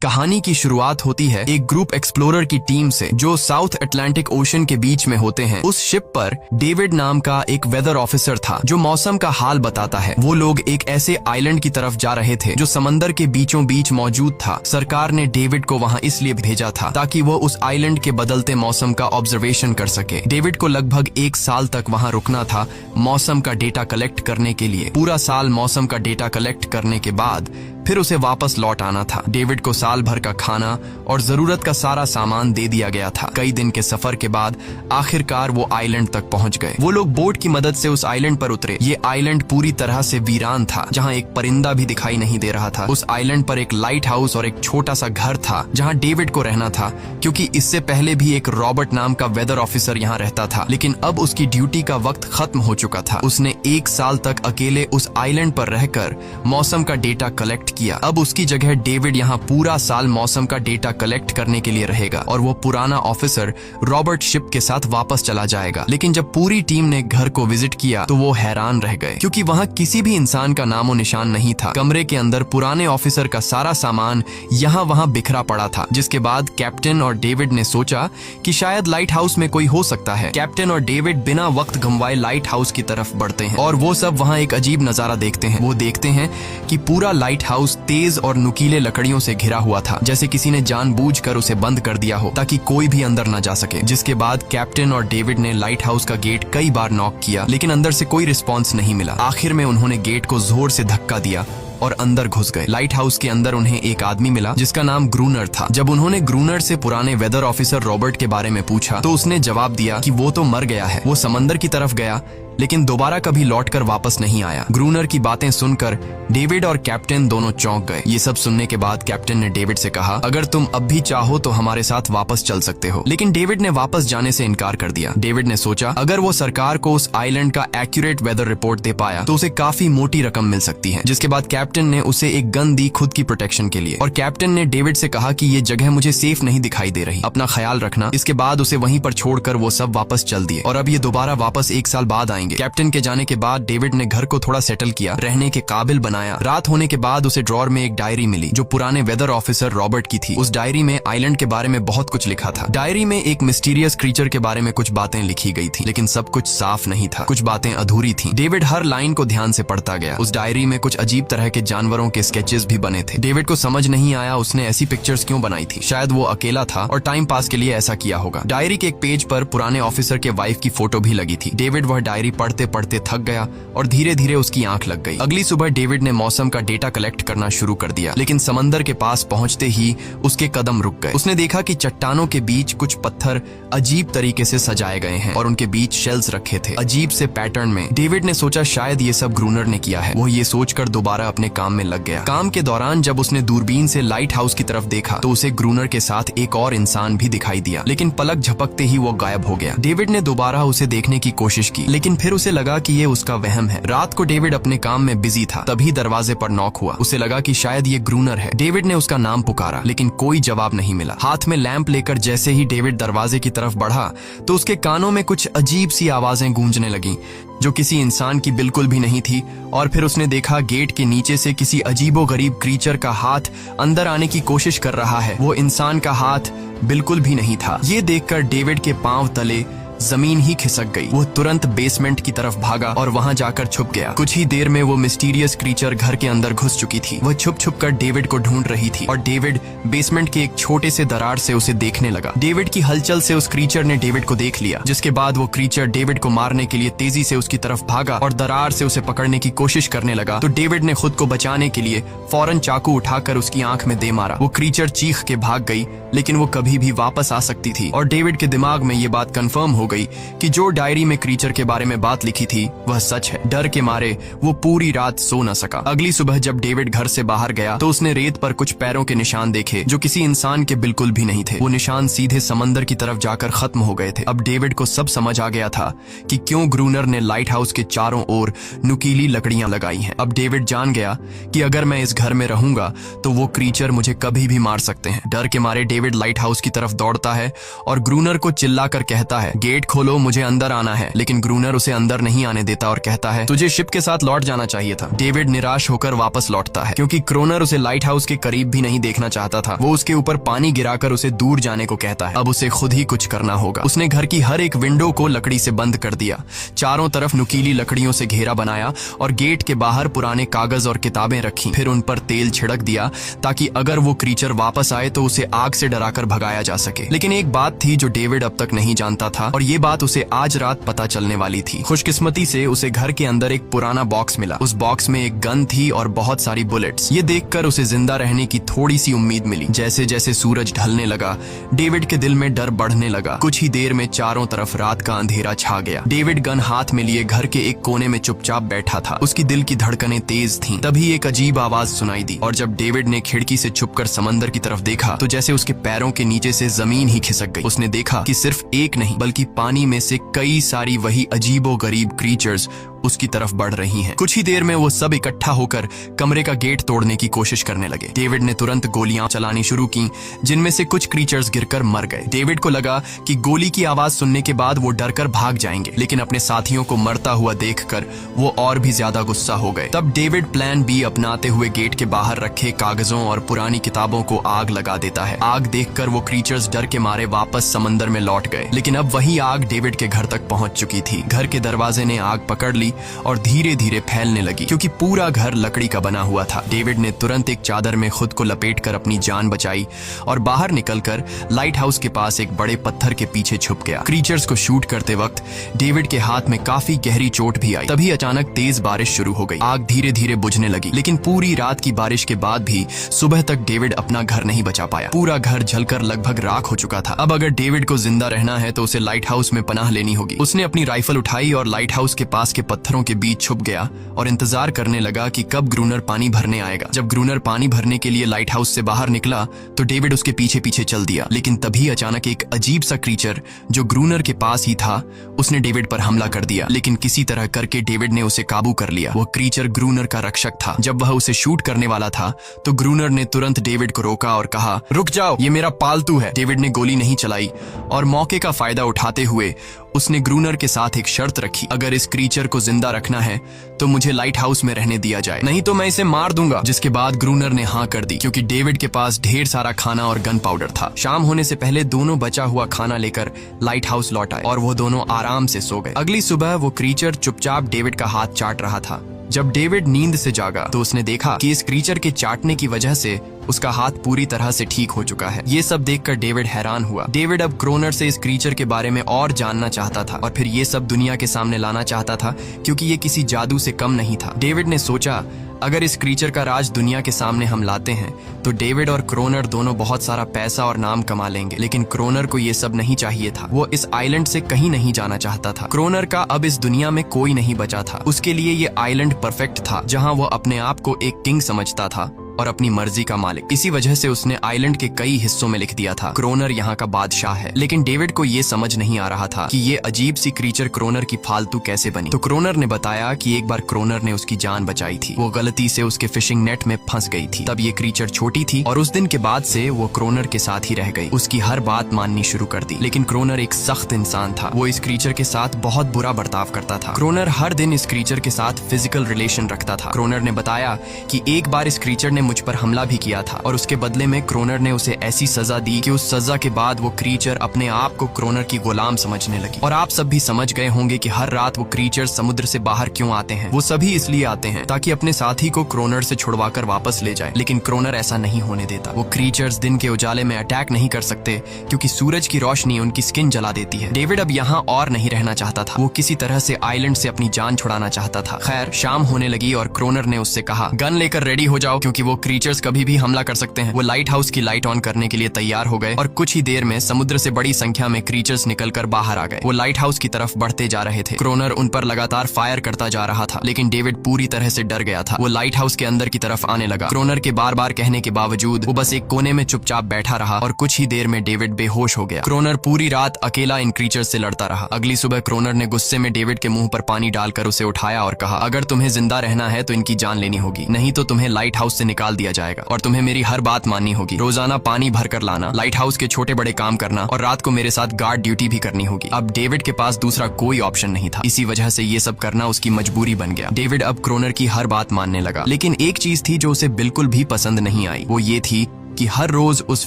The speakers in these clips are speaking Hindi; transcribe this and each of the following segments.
कहानी की शुरुआत होती है एक ग्रुप एक्सप्लोरर की टीम से जो साउथ अटलांटिक ओशन के बीच में होते हैं। उस शिप पर डेविड नाम का एक वेदर ऑफिसर था जो मौसम का हाल बताता है। वो लोग एक ऐसे आइलैंड की तरफ जा रहे थे जो समंदर के बीचों बीच मौजूद था। सरकार ने डेविड को वहां इसलिए भेजा था ताकि वो उस आइलैंड के बदलते मौसम का ऑब्जर्वेशन कर सके। डेविड को लगभग 1 साल तक वहां रुकना था मौसम का डेटा कलेक्ट करने के लिए। पूरा साल मौसम का डेटा कलेक्ट करने के बाद फिर उसे वापस लौट आना था। डेविड को साल भर का खाना और जरूरत का सारा सामान दे दिया गया था। कई दिन के सफर के बाद आखिरकार वो आइलैंड तक पहुंच गए। वो लोग बोट की मदद से उस आइलैंड पर उतरे। ये आइलैंड पूरी तरह से वीरान था, जहां एक परिंदा भी दिखाई नहीं दे रहा था। उस आइलैंड पर एक लाइट हाउस और एक छोटा सा घर था जहां डेविड को रहना था, क्योंकि इससे पहले भी एक रॉबर्ट नाम का वेदर ऑफिसर यहाँ रहता था, लेकिन अब उसकी ड्यूटी का वक्त खत्म हो चुका था। उसने 1 साल तक अकेले उस आइलैंड पर रहकर मौसम का डेटा कलेक्ट किया। अब उसकी जगह डेविड यहाँ पूरा साल मौसम का डेटा कलेक्ट करने के लिए रहेगा और वो पुराना ऑफिसर रॉबर्ट शिप के साथ वापस चला जाएगा। लेकिन जब पूरी टीम ने घर को विजिट किया तो वो हैरान रह गए, क्योंकि वहाँ किसी भी इंसान का नामो निशान नहीं था। कमरे के अंदर पुराने ऑफिसर का सारा सामान यहाँ वहाँ बिखरा पड़ा था। जिसके बाद कैप्टन और डेविड ने सोचा कि शायद लाइट हाउस में कोई हो सकता है। कैप्टन और डेविड बिना वक्त गंवाए लाइट हाउस की तरफ बढ़ते हैं और वो सब वहाँ एक अजीब नजारा देखते हैं। वो देखते हैं कि पूरा लाइट हाउस तेज और नुकीले लकड़ियों से घिरा हुआ था, जैसे किसी ने जानबूझकर उसे बंद कर दिया हो ताकि कोई भी अंदर न जा सके। जिसके बाद कैप्टन और डेविड ने लाइट हाउस का गेट कई बार नॉक किया, लेकिन अंदर से कोई रिस्पॉन्स नहीं मिला। आखिर में उन्होंने गेट को जोर से धक्का दिया और अंदर घुस गए। लाइट हाउस के अंदर उन्हें एक आदमी मिला जिसका नाम ग्रूनर था। जब उन्होंने ग्रूनर से पुराने वेदर ऑफिसर रॉबर्ट के बारे में पूछा तो उसने जवाब दिया कि वो तो मर गया है। वो समंदर की तरफ गया लेकिन दोबारा कभी लौटकर वापस नहीं आया। ग्रूनर की बातें सुनकर डेविड और कैप्टन दोनों चौंक गए। ये सब सुनने के बाद कैप्टन ने डेविड से कहा, अगर तुम अब भी चाहो तो हमारे साथ वापस चल सकते हो। लेकिन डेविड ने वापस जाने से इनकार कर दिया। डेविड ने सोचा अगर वो सरकार को उस आइलैंड का एक्यूरेट वेदर रिपोर्ट दे पाया तो उसे काफी मोटी रकम मिल सकती है। जिसके बाद कैप्टन ने उसे एक गन दी खुद की प्रोटेक्शन के लिए, और कैप्टन ने डेविड से कहा कि ये जगह मुझे सेफ नहीं दिखाई दे रही, अपना ख्याल रखना। इसके बाद उसे वहीं पर छोड़कर वो सब वापस चल दिए और अब ये दोबारा वापस 1 साल बाद आएंगे। कैप्टन के जाने के बाद डेविड ने घर को थोड़ा सेटल किया, रहने के काबिल बनाया। रात होने के बाद उसे ड्रॉर में एक डायरी मिली जो पुराने वेदर ऑफिसर रॉबर्ट की थी। उस डायरी में आइलैंड के बारे में बहुत कुछ लिखा था। डायरी में एक मिस्टीरियस क्रीचर के बारे में कुछ बातें लिखी गई थी, लेकिन सब कुछ साफ नहीं था, कुछ बातें अधूरी थी। डेविड हर लाइन को ध्यान से पढ़ता गया। उस डायरी में कुछ अजीब तरह के जानवरों के स्केचेस भी बने थे। डेविड को समझ नहीं आया उसने ऐसी पिक्चर्स क्यों बनाई थी। शायद वो अकेला था और टाइम पास के लिए ऐसा किया होगा। डायरी के एक पेज पर पुराने ऑफिसर के वाइफ की फोटो भी लगी थी। डेविड वह डायरी पढ़ते पढ़ते थक गया और धीरे धीरे उसकी आंख लग गई। अगली सुबह डेविड ने मौसम का डेटा कलेक्ट करना शुरू कर दिया, लेकिन समंदर के पास पहुंचते ही उसके कदम रुक गए। उसने देखा कि चट्टानों के बीच कुछ पत्थर अजीब तरीके से सजाए गए हैं और उनके बीच शेल्स रखे थे अजीब से पैटर्न में। डेविड ने सोचा शायद ये सब ग्रूनर ने किया है। वो ये सोचकर दोबारा अपने काम में लग गया। काम के दौरान जब उसने दूरबीन से लाइट हाउस की तरफ देखा तो उसे ग्रूनर के साथ एक और इंसान भी दिखाई दिया, लेकिन पलक झपकते ही वो गायब हो गया। डेविड ने दोबारा उसे देखने की कोशिश की, लेकिन फिर उसे लगा कि ये उसका वहम है। रात को डेविड अपने काम में बिजी था, तभी दरवाजे पर नॉक हुआ। उसे लगा कि शायद ये ग्रूनर है। डेविड ने उसका नाम पुकारा, लेकिन कोई जवाब नहीं मिला। हाथ में लैंप लेकर जैसे ही डेविड दरवाजे की तरफ बढ़ा तो उसके कानों में कुछ अजीब सी आवाजें गूंजने लगीं जो किसी इंसान की बिल्कुल भी नहीं थी। और फिर उसने देखा गेट के नीचे से किसी अजीबोगरीब क्रीचर का हाथ अंदर आने की कोशिश कर रहा है। वो इंसान का हाथ बिल्कुल भी नहीं था। ये देखकर डेविड के पांव तले जमीन ही खिसक गई। वो तुरंत बेसमेंट की तरफ भागा और वहां जाकर छुप गया। कुछ ही देर में वो मिस्टीरियस क्रीचर घर के अंदर घुस चुकी थी। वह छुप छुप कर डेविड को ढूंढ रही थी और डेविड बेसमेंट के एक छोटे से दरार से उसे देखने लगा। डेविड की हलचल से उस क्रीचर ने डेविड को देख लिया, जिसके बाद वो क्रीचर डेविड को मारने के लिए तेजी से उसकी तरफ भागा और दरार से उसे पकड़ने की कोशिश करने लगा। तो डेविड ने खुद को बचाने के लिए फौरन चाकू उठाकर उसकी आंख में दे मारा। वो क्रीचर चीख के भाग गई, लेकिन वो कभी भी वापस आ सकती थी। और डेविड के दिमाग में ये बात कंफर्म हो गई कि जो डायरी में क्रीचर के बारे में बात लिखी थी वह सच है। डर के मारे वो पूरी रात सो न सका। अगली सुबह जब डेविड घर से बाहर गया तो उसने रेत पर कुछ पैरों के निशान देखे जो किसी इंसान के बिल्कुल भी नहीं थे। वो निशान सीधे समंदर की तरफ जाकर खत्म हो गए थे। अब डेविड को सब समझ आ गया था कि क्यों ग्रूनर ने लाइट हाउस के चारों ओर नुकीली लकड़ियां लगाई हैं। अब डेविड जान गया कि अगर मैं इस घर में रहूंगा तो वो क्रीचर मुझे कभी भी मार सकते हैं। डर के मारे डेविड लाइट हाउस की तरफ दौड़ता है और ग्रूनर को चिल्लाकर कहता है, गेट गेट खोलो, मुझे अंदर आना है। लेकिन ग्रूनर उसे अंदर नहीं आने देता और कहता है तुझे शिप के साथ लौट जाना चाहिए था। डेविड निराश होकर वापस लौटता है क्योंकि क्रोनर उसे लाइट हाउस के करीब भी नहीं देखना चाहता था। वो उसके ऊपर पानी गिराकर उसे दूर जाने को कहता है। अब उसे खुद ही कुछ करना होगा। उसने घर की हर एक विंडो को लकड़ी से बंद कर दिया, चारों तरफ नुकीली लकड़ियों से घेरा बनाया और गेट के बाहर पुराने कागज और किताबें रखी। फिर उन पर तेल छिड़क दिया ताकि अगर वो क्रीचर वापस आए तो उसे आग से डराकर भगाया जा सके। लेकिन एक बात थी जो डेविड अब तक नहीं जानता था और ये बात उसे आज रात पता चलने वाली थी। खुशकिस्मती से उसे घर के अंदर एक पुराना बॉक्स मिला। उस बॉक्स में एक गन थी और बहुत सारी बुलेट्स। ये देखकर उसे जिंदा रहने की थोड़ी सी उम्मीद मिली। जैसे जैसे सूरज ढलने लगा, डेविड के दिल में डर बढ़ने लगा। कुछ ही देर में चारों तरफ रात का अंधेरा छा गया। डेविड गन हाथ में लिए घर के एक कोने में चुपचाप बैठा था। उसकी दिल की धड़कनें तेज थीं। तभी एक अजीब आवाज सुनाई दी और जब डेविड ने खिड़की से छुपकर समंदर की तरफ देखा तो जैसे उसके पैरों के नीचे से जमीन ही खिसक गई। उसने देखा कि सिर्फ एक नहीं बल्कि पानी में से कई सारी वही अजीबोगरीब क्रीचर्स उसकी तरफ बढ़ रही हैं। कुछ ही देर में वो सब इकट्ठा होकर कमरे का गेट तोड़ने की कोशिश करने लगे। डेविड ने तुरंत गोलियां चलानी शुरू की, जिनमें से कुछ क्रीचर्स गिरकर मर गए। डेविड को लगा कि गोली की आवाज सुनने के बाद वो डरकर भाग जाएंगे, लेकिन अपने साथियों को मरता हुआ देखकर वो और भी ज्यादा गुस्सा हो गए। तब डेविड प्लान बी अपनाते हुए गेट के बाहर रखे कागजों और पुरानी किताबों को आग लगा देता है। आग देखकर वो क्रीचर्स डर के मारे वापस समंदर में लौट गए, लेकिन अब वही आग डेविड के घर तक पहुंच चुकी थी। घर के दरवाजे ने आग पकड़ ली और धीरे धीरे फैलने लगी क्योंकि पूरा घर लकड़ी का बना हुआ था। डेविड ने तुरंत एक चादर में खुद को लपेटकर अपनी जान बचाई और बाहर निकलकर लाइट हाउस के पास एक बड़े पत्थर के पीछे छुप गया। क्रीचर्स को शूट करते वक्त डेविड के हाथ में काफी गहरी चोट भी आई। तभी अचानक तेज बारिश शुरू हो गई। आग धीरे धीरे बुझने लगी, लेकिन पूरी रात की बारिश के बाद भी सुबह तक डेविड अपना घर नहीं बचा पाया। पूरा घर जलकर लगभग राख हो चुका था। अब अगर डेविड को जिंदा रहना है तो उसे लाइट हाउस में पनाह लेनी होगी। उसने अपनी राइफल उठाई और लाइट हाउस के पास के पत्थरों के बीच छुप गया और इंतजार करने लगा कि कब ग्रूनर पानी भरने आएगा। जब ग्रूनर पानी भरने के लिए लाइट हाउस से बाहर निकला तो डेविड उसके पीछे पीछे चल दिया। लेकिन तभी अचानक एक अजीब सा क्रीचर जो ग्रूनर के पास ही था, उसने डेविड पर हमला कर दिया। लेकिन किसी तरह करके डेविड ने उसे काबू कर लिया। वो क्रीचर ग्रूनर का रक्षक था। जब वह उसे शूट करने वाला था तो ग्रूनर ने तुरंत डेविड को रोका और कहा, रुक जाओ, ये मेरा पालतू है। डेविड ने गोली नहीं चलाई और मौके का फायदा उठाते हुए उसने ग्रूनर के साथ एक शर्त रखी, अगर इस क्रीचर को जिंदा रखना है तो मुझे लाइट हाउस में रहने दिया जाए, नहीं तो मैं इसे मार दूंगा। जिसके बाद ग्रूनर ने हाँ कर दी क्योंकि डेविड के पास ढेर सारा खाना और गन पाउडर था। शाम होने से पहले दोनों बचा हुआ खाना लेकर लाइट हाउस लौट आए और वो दोनों आराम से सो गए। अगली सुबह वो क्रीचर चुपचाप डेविड का हाथ चाट रहा था। जब डेविड नींद से जागा तो उसने देखा कि इस क्रीचर के चाटने की वजह से उसका हाथ पूरी तरह से ठीक हो चुका है। ये सब देखकर डेविड हैरान हुआ। डेविड अब क्रोनर से इस क्रीचर के बारे में और जानना चाहता था और फिर ये सब दुनिया के सामने लाना चाहता था क्योंकि ये किसी जादू से कम नहीं था। डेविड ने सोचा, अगर इस क्रीचर का राज दुनिया के सामने हम लाते हैं तो डेविड और क्रोनर दोनों बहुत सारा पैसा और नाम कमा लेंगे। लेकिन क्रोनर को ये सब नहीं चाहिए था। वो इस आइलैंड से कहीं नहीं जाना चाहता था। क्रोनर का अब इस दुनिया में कोई नहीं बचा था। उसके लिए ये आइलैंड परफेक्ट था जहां वो अपने आप को एक किंग समझता था और अपनी मर्जी का मालिक। इसी वजह से उसने आइलैंड के कई हिस्सों में लिख दिया था, क्रोनर यहाँ का बादशाह है। लेकिन डेविड को ये समझ नहीं आ रहा था कि ये अजीब सी क्रीचर क्रोनर की फालतू कैसे बनी। तो क्रोनर ने बताया कि एक बार क्रोनर ने उसकी जान बचाई थी। वो गलती से उसके फिशिंग नेट में फंस गई थी। तब ये क्रीचर छोटी थी और उस दिन के बाद से वो क्रोनर के साथ ही रह गई। उसकी हर बात माननी शुरू कर दी। लेकिन क्रोनर एक सख्त इंसान था। वो इस क्रीचर के साथ बहुत बुरा बर्ताव करता था। क्रोनर हर दिन इस क्रीचर के साथ फिजिकल रिलेशन रखता था। क्रोनर ने बताया कि एक बार इस क्रीचर ने मुझ पर हमला भी किया था और उसके बदले में क्रोनर ने उसे ऐसी सजा दी कि उस सजा के बाद वो क्रीचर अपने आप को क्रोनर की गुलाम समझने लगी। और आप सब भी समझ गए होंगे कि हर रात वो क्रीचर समुद्र से बाहर क्यों आते हैं। वो सभी इसलिए आते हैं ताकि अपने साथी को क्रोनर से छुड़वाकर वापस ले जाए। लेकिन क्रोनर ऐसा नहीं होने देता। वो क्रीचर्स दिन के उजाले में अटैक नहीं कर सकते क्योंकि सूरज की रोशनी उनकी स्किन जला देती है। डेविड अब यहाँ और नहीं रहना चाहता था। वो किसी तरह से आइलैंड से अपनी जान छुड़ाना चाहता था। खैर, शाम होने लगी और क्रोनर ने उससे कहा, गन लेकर रेडी हो जाओ क्योंकि वो क्रीचर्स कभी भी हमला कर सकते हैं। वो लाइट हाउस की लाइट ऑन करने के लिए तैयार हो गए और कुछ ही देर में समुद्र से बड़ी संख्या में क्रीचर्स निकलकर बाहर आ गए। वो लाइट हाउस की तरफ बढ़ते जा रहे थे। क्रोनर उन पर लगातार फायर करता जा रहा था, लेकिन डेविड पूरी तरह से डर गया था। वो लाइट हाउस के अंदर की तरफ आने लगा। क्रोनर के बार बार कहने के बावजूद वो बस एक कोने में चुपचाप बैठा रहा और कुछ ही देर में डेविड बेहोश हो गया। क्रोनर पूरी रात अकेला इन क्रीचर्स से लड़ता रहा। अगली सुबह क्रोनर ने गुस्से में डेविड के मुंह पर पानी डालकर उसे उठाया और कहा, अगर तुम्हें जिंदा रहना है तो इनकी जान लेनी होगी, नहीं तो तुम्हें लाइट हाउस से निकाल निकाल दिया जाएगा और तुम्हें मेरी हर बात माननी होगी। रोजाना पानी भर कर लाना, लाइट हाउस के छोटे बड़े काम करना और रात को मेरे साथ गार्ड ड्यूटी भी करनी होगी। अब डेविड के पास दूसरा कोई ऑप्शन नहीं था। इसी वजह से ये सब करना उसकी मजबूरी बन गया। डेविड अब क्रोनर की हर बात मानने लगा, लेकिन एक चीज थी जो उसे बिल्कुल भी पसंद नहीं आई। वो ये थी कि हर रोज उस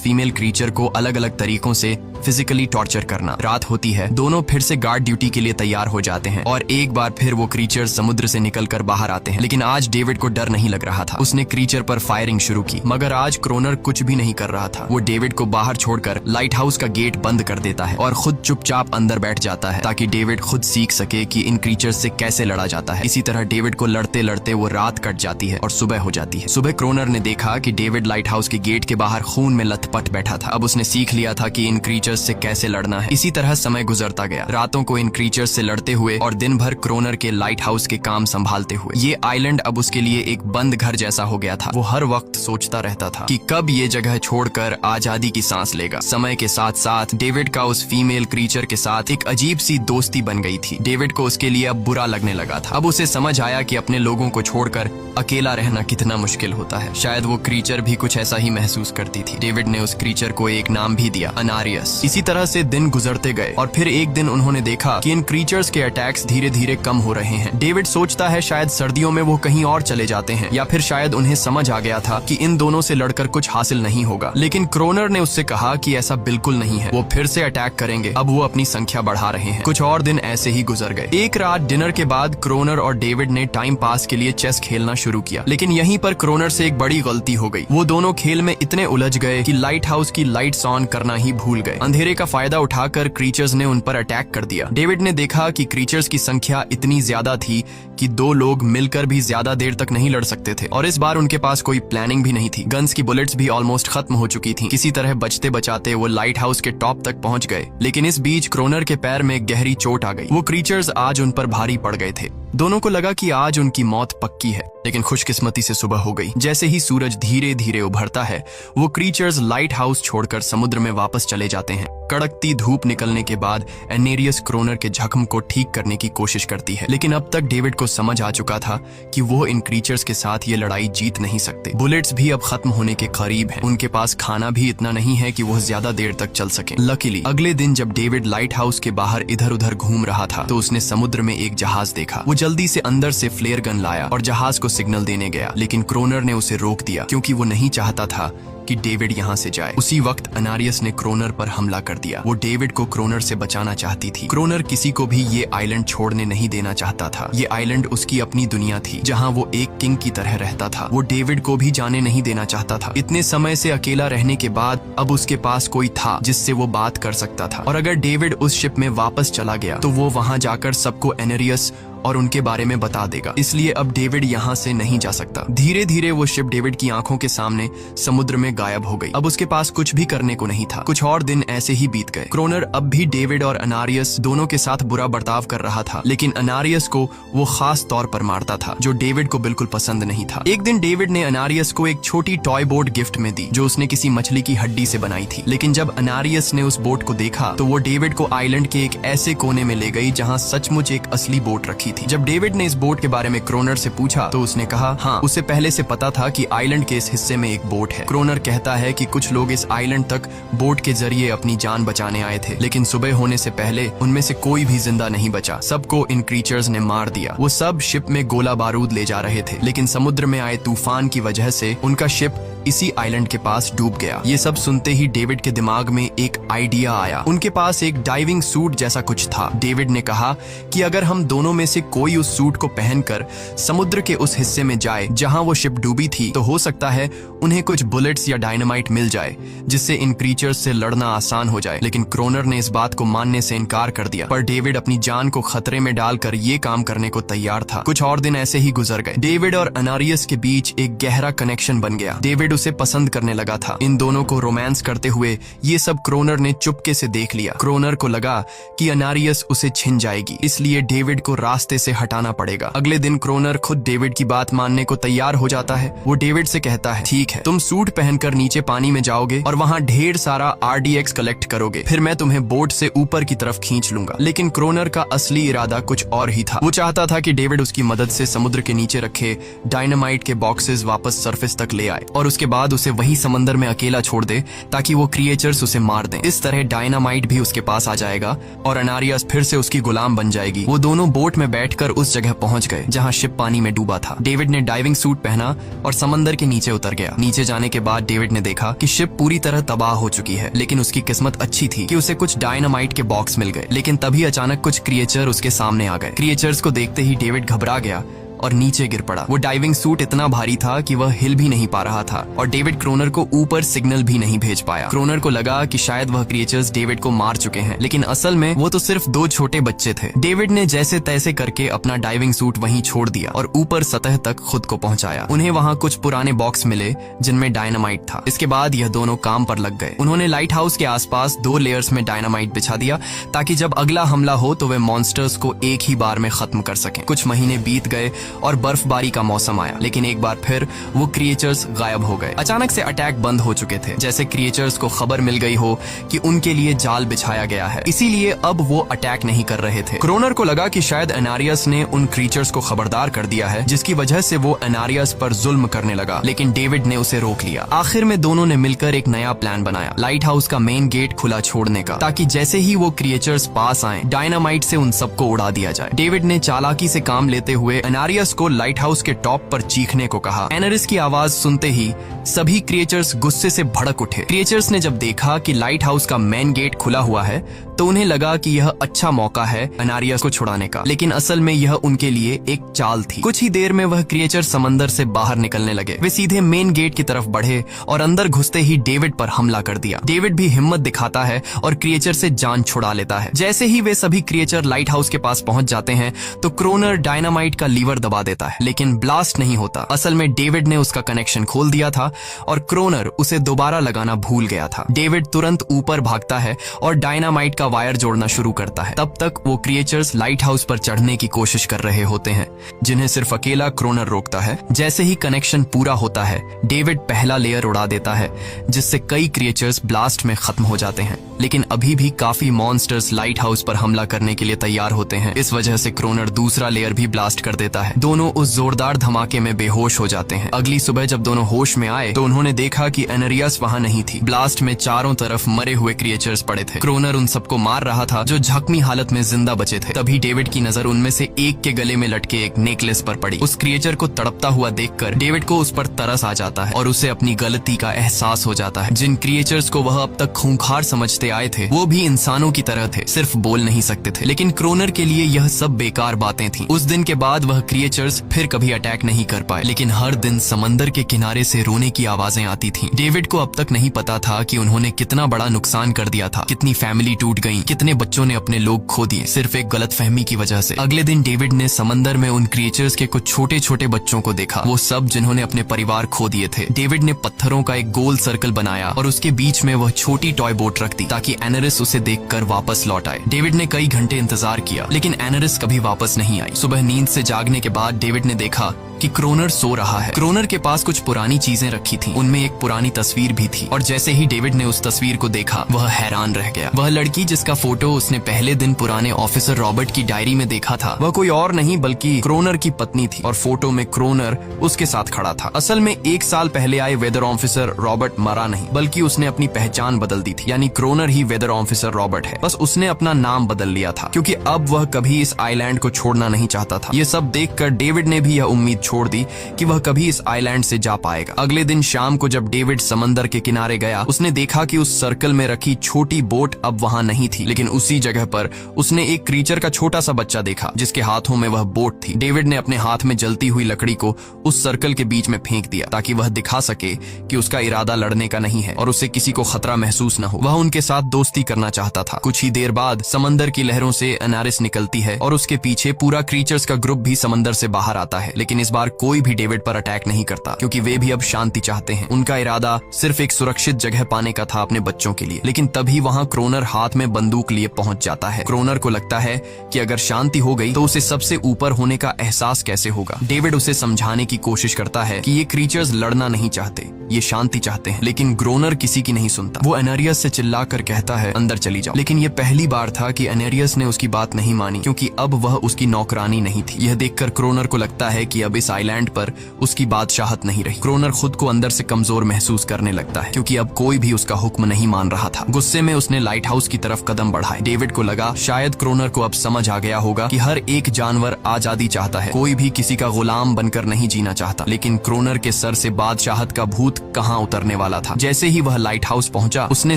फीमेल क्रीचर को अलग अलग तरीकों से फिजिकली टॉर्चर करना। रात होती है, दोनों फिर से गार्ड ड्यूटी के लिए तैयार हो जाते हैं और एक बार फिर वो क्रीचर समुद्र से निकलकर बाहर आते हैं। लेकिन आज डेविड को डर नहीं लग रहा था। उसने क्रीचर पर फायरिंग शुरू की, मगर आज क्रोनर कुछ भी नहीं कर रहा था। वो डेविड को बाहर छोड़कर लाइट हाउस का गेट बंद कर देता है और खुद चुपचाप अंदर बैठ जाता है ताकि डेविड खुद सीख सके कि इन क्रीचर से कैसे लड़ा जाता है। इसी तरह डेविड को लड़ते लड़ते वो रात कट जाती है और सुबह हो जाती है। सुबह क्रोनर ने देखा कि डेविड लाइट हाउस के गेट के बाहर खून में लथपथ बैठा था। अब उसने सीख लिया था कि इन क्रीचर्स से कैसे लड़ना है। इसी तरह समय गुजरता गया, रातों को इन क्रीचर्स से लड़ते हुए और दिन भर क्रोनर के लाइट हाउस के काम संभालते हुए। ये आइलैंड अब उसके लिए एक बंद घर जैसा हो गया था। वो हर वक्त सोचता रहता था कि कब ये जगह छोड़कर आजादी की सांस लेगा। समय के साथ साथ डेविड का उस फीमेल क्रीचर के साथ एक अजीब सी दोस्ती बन गई थी। डेविड को उसके लिए अब बुरा लगने लगा था। अब उसे समझ आया कि अपने लोगों को छोड़कर अकेला रहना कितना मुश्किल होता है। शायद वो क्रीचर भी कुछ ऐसा ही महसूस करती थी। डेविड ने उस क्रीचर को एक नाम भी दिया, अनारियस। इसी तरह से दिन गुजरते गए और फिर एक दिन उन्होंने देखा कि इन क्रीचर्स के अटैक्स धीरे धीरे कम हो रहे हैं। डेविड सोचता है शायद सर्दियों में वो कहीं और चले जाते हैं या फिर शायद उन्हें समझ आ गया था कि इन दोनों से लड़कर कुछ हासिल नहीं होगा। लेकिन क्रोनर ने उससे कहा कि ऐसा बिल्कुल नहीं है, वो फिर से अटैक करेंगे। अब वो अपनी संख्या बढ़ा रहे हैं। कुछ और दिन ऐसे ही गुजर गए। एक रात डिनर के बाद क्रोनर और डेविड ने टाइम पास के लिए चेस खेलना शुरू किया, लेकिन यहीं पर क्रोनर से एक बड़ी गलती हो गई। वो दोनों खेल में इतने उलझ गए कि लाइट हाउस की लाइट्स ऑन करना ही भूल गए। अंधेरे का फायदा उठाकर क्रीचर्स ने उन पर अटैक कर दिया। डेविड ने देखा कि क्रीचर्स की संख्या इतनी ज्यादा थी कि दो लोग मिलकर भी ज्यादा देर तक नहीं लड़ सकते थे और इस बार उनके पास कोई प्लानिंग भी नहीं थी। गन्स की बुलेट्स भी ऑलमोस्ट खत्म हो चुकी थी। किसी तरह बचते बचाते वो लाइट हाउस के टॉप तक पहुंच गए, लेकिन इस बीच क्रोनर के पैर में गहरी चोट आ गई। वो क्रीचर्स आज उन पर भारी पड़ गए थे। दोनों को लगा कि आज उनकी मौत पक्की है, लेकिन खुशकिस्मती से सुबह हो गई। जैसे ही सूरज धीरे धीरे उभरता है, वो क्रीचर्स लाइट हाउस छोड़कर समुद्र में वापस चले जाते हैं। कड़कती धूप निकलने के बाद एनेरियस क्रोनर के जख्म को ठीक करने की कोशिश करती है, लेकिन अब तक डेविड को समझ आ चुका था कि वो इन क्रीचर्स के साथ ये लड़ाई जीत नहीं सकते। बुलेट्स भी अब खत्म होने के करीब हैं। उनके पास खाना भी इतना नहीं है कि वो ज्यादा देर तक चल सके। लकीली अगले दिन जब डेविड लाइट हाउस के बाहर इधर उधर घूम रहा था तो उसने समुद्र में एक जहाज देखा। वो जल्दी से अंदर से फ्लेयर गन लाया और जहाज को सिग्नल देने गया, लेकिन क्रोनर ने उसे रोक दिया क्योंकि वो नहीं चाहता था कि डेविड यहाँ से जाए। उसी वक्त अनारियस ने क्रोनर पर हमला कर दिया। वो डेविड को क्रोनर से बचाना चाहती थी। क्रोनर किसी को भी ये आइलैंड छोड़ने नहीं देना चाहता था। ये आइलैंड उसकी अपनी दुनिया थी जहाँ वो एक किंग की तरह रहता था। वो डेविड को भी जाने नहीं देना चाहता था। इतने समय से अकेला रहने के बाद अब उसके पास कोई था जिससे वो बात कर सकता था, और अगर डेविड उस शिप में वापस चला गया तो वो वहाँ जाकर सबको एनेरियस और उनके बारे में बता देगा। इसलिए अब डेविड यहाँ से नहीं जा सकता। धीरे धीरे वो शिप डेविड की आंखों के सामने समुद्र में गायब हो गई। अब उसके पास कुछ भी करने को नहीं था। कुछ और दिन ऐसे ही बीत गए। क्रोनर अब भी डेविड और अनारियस दोनों के साथ बुरा बर्ताव कर रहा था, लेकिन अनारियस को वो खास तौर पर मारता था, जो डेविड को बिल्कुल पसंद नहीं था। एक दिन डेविड ने अनारियस को एक छोटी टॉय बोट गिफ्ट में दी जो उसने किसी मछली की हड्डी से बनाई थी। लेकिन जब अनारियस ने उस बोट को देखा तो वो डेविड को आइलैंड के एक ऐसे कोने में ले गई जहाँ सचमुच एक असली बोट रखी थी। जब डेविड ने इस बोट के बारे में क्रोनर से पूछा तो उसने कहा हाँ, उसे पहले से पता था कि आइलैंड के इस हिस्से में एक बोट है। क्रोनर कहता है कि कुछ लोग इस आइलैंड तक बोट के जरिए अपनी जान बचाने आए थे, लेकिन सुबह होने से पहले उनमें से कोई भी जिंदा नहीं बचा। सबको इन क्रीचर्स ने मार दिया। वो सब शिप में गोला बारूद ले जा रहे थे, लेकिन समुद्र में आए तूफान की वजह से उनका शिप इसी आइलैंड के पास डूब गया। ये सब सुनते ही डेविड के दिमाग में एक आइडिया आया। उनके पास एक डाइविंग सूट जैसा कुछ था। डेविड ने कहा कि अगर हम दोनों में से कोई उस सूट को पहनकर समुद्र के उस हिस्से में जाए जहां वो शिप डूबी थी, तो हो सकता है उन्हें कुछ बुलेट्स या डायनामाइट मिल जाए जिससे इन क्रीचर्स से लड़ना आसान हो जाए। लेकिन क्रोनर ने इस बात को मानने से इनकार कर दिया, पर डेविड अपनी जान को खतरे में डालकर ये काम करने को तैयार था। कुछ और दिन ऐसे ही गुजर गए। डेविड और अनारियस के बीच एक गहरा कनेक्शन बन गया। डेविड डेविड उसे पसंद करने लगा था। इन दोनों को रोमांस करते हुए ये सब क्रोनर ने चुपके से देख लिया। क्रोनर को लगा कि अनारियस उसे छिन जाएगी, इसलिए डेविड को रास्ते से हटाना पड़ेगा। अगले दिन क्रोनर खुद डेविड की बात मानने को तैयार हो जाता है। वो डेविड से कहता है, ठीक है, तुम सूट पहनकर नीचे पानी में जाओगे और वहाँ ढेर सारा RDX कलेक्ट करोगे, फिर मैं तुम्हें बोट से ऊपर की तरफ खींच लूंगा। लेकिन क्रोनर का असली इरादा कुछ और ही था। वो चाहता था कि डेविड उसकी मदद से समुद्र के नीचे रखे डायनामाइट के बॉक्सेस वापस सरफेस तक ले आए और उसके बाद उसे वही समंदर में अकेला छोड़ दे ताकि वो क्रिएचर्स उसे मार दें। इस तरह डायनामाइट भी उसके पास आ जाएगा और अनारियस फिर से उसकी गुलाम बन जाएगी। वो दोनों बोट में बैठकर उस जगह पहुंच गए जहां शिप पानी में डूबा था। डेविड ने डाइविंग सूट पहना और समंदर के नीचे उतर गया। नीचे जाने के बाद डेविड ने देखा कि शिप पूरी तरह तबाह हो चुकी है, लेकिन उसकी किस्मत अच्छी थी कि उसे कुछ डायनामाइट के बॉक्स मिल गए। लेकिन तभी अचानक कुछ क्रिएचर उसके सामने आ गए। क्रिएचर्स को देखते ही डेविड घबरा गया और नीचे गिर पड़ा। वो डाइविंग सूट इतना भारी था कि वह हिल भी नहीं पा रहा था और डेविड क्रोनर को ऊपर सिग्नल भी नहीं भेज पाया। क्रोनर को लगा कि शायद वह क्रिएचर्स डेविड को मार चुके हैं, लेकिन असल में वो तो सिर्फ दो छोटे बच्चे थे। डेविड ने जैसे तैसे करके अपना डाइविंग सूट वहीं छोड़ दिया और ऊपर सतह तक खुद को पहुंचाया। उन्हें वहां कुछ पुराने बॉक्स मिले जिनमें डायनामाइट था। इसके बाद यह दोनों काम पर लग गए। उन्होंने लाइट हाउस के आसपास 2 लेयर्स में डायनामाइट बिछा दिया ताकि जब अगला हमला हो तो वे मॉन्स्टर्स को एक ही बार में खत्म कर सकें। कुछ महीने बीत गए और बर्फबारी का मौसम आया, लेकिन एक बार फिर वो क्रिएचर्स गायब हो गए। अचानक से अटैक बंद हो चुके थे, जैसे क्रिएचर्स को खबर मिल गई हो कि उनके लिए जाल बिछाया गया है, इसीलिए अब वो अटैक नहीं कर रहे थे। क्रोनर को लगा कि शायद अनारियस ने उन क्रिएचर्स को खबरदार कर दिया है, जिसकी वजह से वो अनारियस पर जुल्म करने लगा, लेकिन डेविड ने उसे रोक लिया। आखिर में दोनों ने मिलकर एक नया प्लान बनाया, लाइट हाउस का मेन गेट खुला छोड़ने का, ताकि जैसे ही वो क्रिएचर्स पास आए डायनामाइट से उन सबको उड़ा दिया जाए। डेविड ने चालाकी से काम लेते हुए अनारियस को लाइट हाउस के टॉप पर चीखने को कहा। एनरिस की आवाज सुनते ही सभी क्रिएचर्स गुस्से से भड़क उठे। क्रिएचर्स ने जब देखा कि लाइट हाउस का मेन गेट खुला हुआ है तो उन्हें लगा कि यह अच्छा मौका है अनारियस को छुड़ाने का, लेकिन असल में यह उनके लिए एक चाल थी। कुछ ही देर में वह क्रिएचर समंदर से बाहर निकलने लगे। वे सीधे मेन गेट की तरफ बढ़े और अंदर घुसते ही डेविड पर हमला कर दिया। डेविड भी हिम्मत दिखाता है और क्रिएचर से जान छुड़ा लेता है। जैसे ही वे सभी क्रिएचर लाइट हाउस के पास पहुंच जाते हैं तो क्रोनर डायनामाइट का लीवर दबा देता है, लेकिन ब्लास्ट नहीं होता। असल में डेविड ने उसका कनेक्शन खोल दिया था और क्रोनर उसे दोबारा लगाना भूल गया था। डेविड तुरंत ऊपर भागता है और डायनामाइट का वायर जोड़ना शुरू करता है। तब तक वो क्रिएचर्स लाइट हाउस पर चढ़ने की कोशिश कर रहे होते हैं, जिन्हें सिर्फ अकेला क्रोनर रोकता है। जैसे ही कनेक्शन पूरा होता है डेविड पहला लेयर उड़ा देता है, जिससे कई क्रिएचर्स ब्लास्ट में खत्म हो जाते हैं, लेकिन अभी भी काफी मॉन्स्टर्स लाइट हाउस पर हमला करने के लिए तैयार होते हैं। इस वजह से क्रोनर दूसरा लेयर भी ब्लास्ट कर देता है। दोनों उस जोरदार धमाके में बेहोश हो जाते हैं। अगली सुबह जब दोनों होश में आए तो उन्होंने देखा कि एनरियस वहां नहीं थी। ब्लास्ट में चारों तरफ मरे हुए क्रिएचर्स पड़े थे। क्रोनर उन सबको मार रहा था जो जख्मी हालत में जिंदा बचे थे। तभी डेविड की नजर उनमें से एक के गले में लटके एक नेकलेस पर पड़ी। उस क्रिएचर को तड़पता हुआ देखकर डेविड को उस पर तरस आ जाता है और उसे अपनी गलती का एहसास हो जाता है। जिन क्रिएचर्स को वह अब तक खूंखार समझते आए थे वो भी इंसानों की तरह थे, सिर्फ बोल नहीं सकते थे। लेकिन क्रोनर के लिए यह सब बेकार बातें थीं। उस दिन के बाद वह क्रिएचर्स फिर कभी अटैक नहीं कर पाए, लेकिन हर दिन समंदर के किनारे से रोने की आवाजें आती थीं। डेविड को अब तक नहीं पता था कि उन्होंने कितना बड़ा नुकसान कर दिया था, कितनी फैमिली टूट गई, कितने बच्चों ने अपने लोग खो दिए सिर्फ एक गलतफहमी की वजह से। अगले दिन डेविड ने समंदर में उन क्रिएचर्स के कुछ छोटे छोटे बच्चों को देखा, वो सब जिन्होंने अपने परिवार खो दिए थे। डेविड ने पत्थरों का एक गोल सर्कल बनाया और उसके बीच में वह छोटी टॉय बोट रख दी ताकि एनरिस उसे देखकर वापस लौट आए। डेविड ने कई घंटे इंतजार किया, लेकिन एनरिस कभी वापस नहीं आई। सुबह नींद से जागने के बाद डेविड ने देखा कि क्रोनर सो रहा है। क्रोनर के पास कुछ पुरानी चीजें रखी थीं, उनमें एक पुरानी तस्वीर भी थी और जैसे ही डेविड ने उस तस्वीर को देखा वह हैरान रह गया। वह लड़की जिसका फोटो उसने पहले दिन पुराने ऑफिसर रॉबर्ट की डायरी में देखा था वह कोई और नहीं बल्कि क्रोनर की पत्नी थी और फोटो में क्रोनर उसके साथ खड़ा था। असल में 1 साल पहले आए वेदर ऑफिसर रॉबर्ट मरा नहीं, बल्कि उसने अपनी पहचान बदल दी थी, यानी क्रोनर ही वेदर ऑफिसर रॉबर्ट है। बस उसने अपना नाम बदल लिया था क्योंकि अब वह कभी इस आइलैंड को छोड़ना नहीं चाहता था। ये सब देखकर डेविड ने भी यह उम्मीद छोड़ दी कि वह कभी इस आइलैंड से जा पाएगा। अगले दिन शाम को जब डेविड समंदर के किनारे गया उसने देखा कि उस सर्कल में रखी छोटी बोट अब वहां नहीं नहीं थी, लेकिन उसी जगह पर उसने एक क्रीचर का छोटा सा बच्चा देखा जिसके हाथों में वह बोट थी। डेविड ने अपने हाथ में जलती हुई लकड़ी को उस सर्कल के बीच में फेंक दिया ताकि वह दिखा सके कि उसका इरादा लड़ने का नहीं है और उसे किसी को खतरा महसूस न हो। वह उनके साथ दोस्ती करना चाहता था। कुछ ही देर बाद समंदर की लहरों से एनारिस निकलती है और उसके पीछे पूरा क्रीचर्स का ग्रुप भी समंदर से बाहर आता है, लेकिन इस बार कोई भी डेविड पर अटैक नहीं करता क्योंकि वे भी अब शांति चाहते हैं। उनका इरादा सिर्फ एक सुरक्षित जगह पाने का था अपने बच्चों के लिए। लेकिन तभी वहां क्रोनर हाथ में बंदूक लिए पहुंच जाता है। क्रोनर को लगता है कि अगर शांति हो गई तो उसे सबसे ऊपर होने का एहसास कैसे होगा। डेविड उसे समझाने की कोशिश करता है कि ये क्रीचर्स लड़ना नहीं चाहते, ये शांति चाहते हैं, लेकिन क्रोनर किसी की नहीं सुनता। वो एनेरियस से चिल्लाकर कहता है अंदर चली जाओ। लेकिन ये पहली बार था कि एनेरियस ने उसकी बात नहीं मानी क्योंकि अब वह उसकी नौकरानी नहीं थी। यह देखकर क्रोनर को लगता है कि अब इस आइलैंड पर उसकी बादशाहत नहीं रही। क्रोनर खुद को अंदर से कमजोर महसूस करने लगता है क्योंकि अब कोई भी उसका हुक्म नहीं मान रहा था। गुस्से में उसने लाइट हाउस की तरफ कदम बढ़ाए। डेविड को लगा शायद क्रोनर को अब समझ आ गया होगा कि हर एक जानवर आजादी चाहता है, कोई भी किसी का गुलाम बनकर नहीं जीना चाहता। लेकिन क्रोनर के सर से बादशाहत का भूत कहां उतरने वाला था। जैसे ही वह लाइट हाउस पहुंचा उसने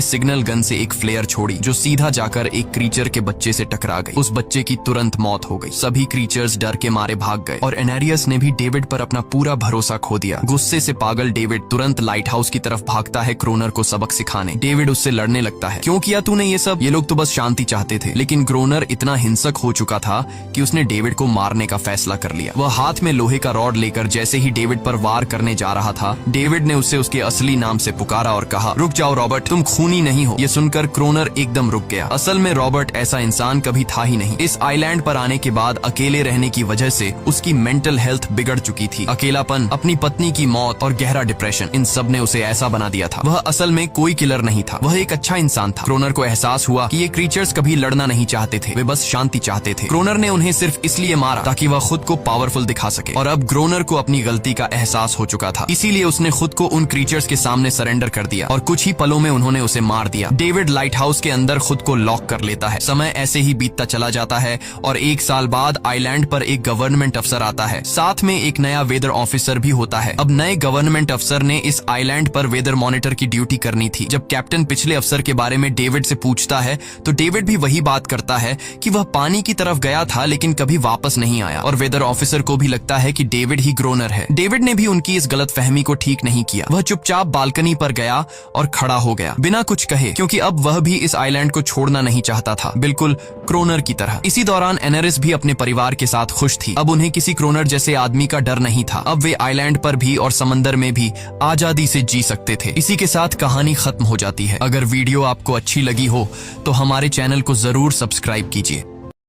सिग्नल गन से एक फ्लेयर छोड़ी जो सीधा जाकर एक क्रीचर के बच्चे से टकरा गई। उस बच्चे की तुरंत मौत हो गई। सभी क्रीचर्स डर के मारे भाग गए और एनेरियस ने भी डेविड पर अपना पूरा भरोसा खो दिया। गुस्से से पागल डेविड तुरंत लाइट हाउस की तरफ भागता है क्रोनर को सबक सिखाने। डेविड उससे लड़ने लगता है, क्यों किया तूने ये सब? ये लोग तो बस शांति चाहते थे। लेकिन क्रोनर इतना हिंसक हो चुका था कि उसने डेविड को मारने का फैसला कर लिया। वह हाथ में लोहे का रॉड लेकर जैसे ही डेविड पर वार करने जा रहा था, डेविड ने उसे उसके असली नाम से पुकारा और कहा, रुक जाओ रॉबर्ट, तुम खूनी नहीं हो। ये सुनकर क्रोनर एकदम रुक गया। असल में रॉबर्ट ऐसा इंसान कभी था ही नहीं। इस आइलैंड पर आने के बाद अकेले रहने की वजह से उसकी मेंटल हेल्थ बिगड़ चुकी थी। अकेलापन, अपनी पत्नी की मौत और गहरा डिप्रेशन, इन सब ने उसे ऐसा बना दिया था। वह असल में कोई किलर नहीं था, वह एक अच्छा इंसान था। क्रोनर को एहसास हुआ कि ये क्रीचर्स कभी लड़ना नहीं चाहते थे, वे बस शांति चाहते थे। क्रोनर ने उन्हें सिर्फ इसलिए मारा ताकि वह खुद को पावरफुल दिखा सके और अब क्रोनर को अपनी गलती का एहसास हो चुका था। इसीलिए उसने खुद को उन क्रीचर्स के सामने सरेंडर कर दिया और कुछ ही पलों में उन्होंने उसे मार दिया। डेविड लाइट हाउस के अंदर खुद को लॉक कर लेता है। समय ऐसे ही बीतता चला जाता है और 1 साल बाद आइलैंड पर एक गवर्नमेंट अफसर आता है, साथ में एक नया वेदर ऑफिसर भी होता है। अब नए गवर्नमेंट अफसर ने इस आइलैंड पर वेदर मॉनिटर की ड्यूटी करनी थी। जब कैप्टन पिछले अफसर के बारे में डेविड से पूछता है तो डेविड भी वही बात करता है कि वह पानी की तरफ गया था लेकिन कभी वापस नहीं आया और वेदर ऑफिसर को भी लगता है कि डेविड ही क्रोनर है। डेविड ने भी उनकी इस गलतफहमी को ठीक नहीं किया। वह चुपचाप बालकनी पर गया और खड़ा हो गया बिना कुछ कहे, क्योंकि अब वह भी इस आइलैंड को छोड़ना नहीं चाहता था, बिल्कुल क्रोनर की तरह। इसी दौरान एनेरिस भी अपने परिवार के साथ खुश थी। अब उन्हें किसी क्रोनर जैसे आदमी का डर नहीं था। अब वे आइलैंड पर भी और समंदर में भी आजादी से जी सकते थे। इसी के साथ कहानी खत्म हो जाती है। अगर वीडियो आपको अच्छी लगी हो तो हमारे चैनल को जरूर सब्सक्राइब कीजिए।